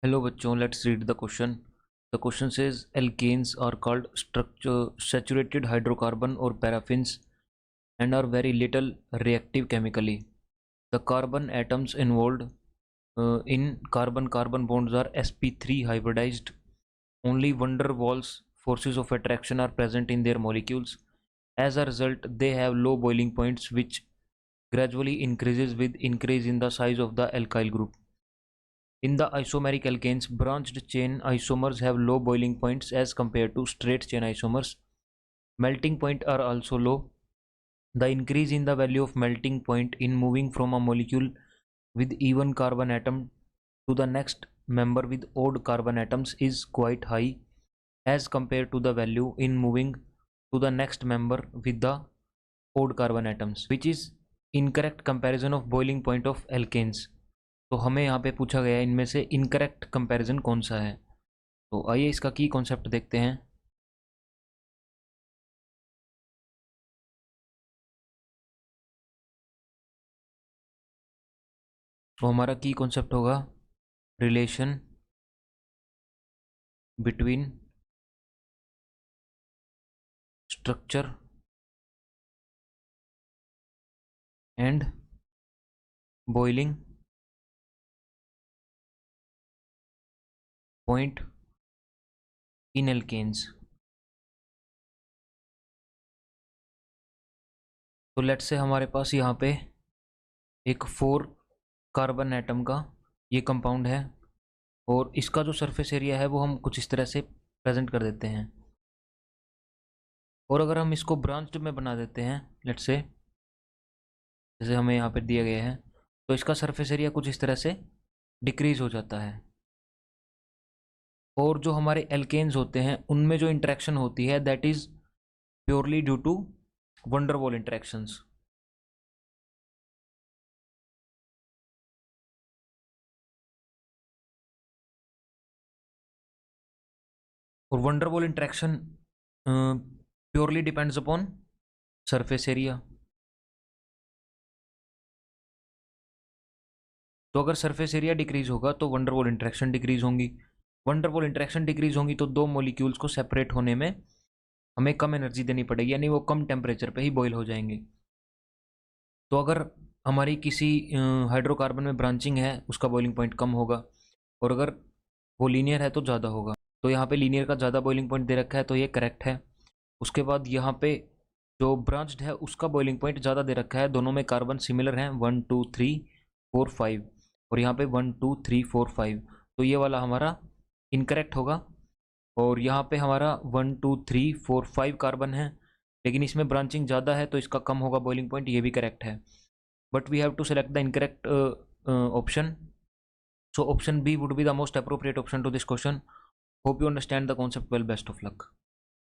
Hello बच्चों, let's read the question. The question says alkanes are called saturated hydrocarbon or paraffins and are very little reactive chemically. The carbon atoms involved in carbon-carbon bonds are sp3 hybridized. Only van der Waals forces of attraction are present in their molecules. As a result, they have low boiling points which gradually increases with increase in the size of the alkyl group. In the isomeric alkanes, branched chain isomers have low boiling points as compared to straight chain isomers. Melting point are also low. The increase in the value of melting point in moving from a molecule with even carbon atom to the next member with odd carbon atoms is quite high as compared to the value in moving to the next member with the odd carbon atoms, which is incorrect comparison of boiling point of alkanes. तो हमें यहाँ पे पूछा गया है इनमें से incorrect comparison कौन सा है। तो आइए इसका की कॉन्सेप्ट देखते हैं। तो हमारा की कॉन्सेप्ट होगा relation between structure and boiling point in alkanes. तो लेट्स से हमारे पास यहाँ पे एक 4 कार्बन एटम का ये कंपाउंड है और इसका जो सरफेस एरिया है वो हम कुछ इस तरह से प्रेजेंट कर देते हैं। और अगर हम इसको ब्रांच्ड में बना देते हैं लेट्स से, जैसे हमें यहाँ पे दिया गया है, तो इसका सरफेस एरिया कुछ इस तरह से डिक्रीज हो जाता है। और जो हमारे एल्केन्स होते हैं उनमें जो इंटरेक्शन होती है that is purely due to van der Waal interactions. और van der Waal interaction purely depends upon surface area. तो अगर सरफेस एरिया डिक्रीज होगा तो van der Waal interaction decrease होंगी। van der Waal interaction decrease होंगी तो दो molecules को सेपरेट होने में हमें कम एनर्जी देनी पड़ेगी, यानी वो कम टेम्परेचर पे ही बॉयल हो जाएंगे। तो अगर हमारी किसी हाइड्रोकार्बन में ब्रांचिंग है उसका बॉइलिंग पॉइंट कम होगा, और अगर वो लीनियर है तो ज़्यादा होगा। तो यहाँ पे लीनियर का ज़्यादा बॉइलिंग पॉइंट दे रखा है तो ये करेक्ट है। उसके बाद यहाँ पे जो ब्रांच्ड है उसका बॉइलिंग पॉइंट ज़्यादा दे रखा है, दोनों में कार्बन सिमिलर हैं 1 2 3 4 5, और यहाँ पे 1 2 3 4 5, तो ये वाला हमारा इनकरेक्ट होगा। और यहाँ पे हमारा 1 2 3 4 5 कार्बन है लेकिन इसमें ब्रांचिंग ज़्यादा है तो इसका कम होगा बॉइलिंग पॉइंट, ये भी करेक्ट है। But we have to select the incorrect option. So option B would be the most appropriate option to this question. Hope you understand the concept well. Best of luck.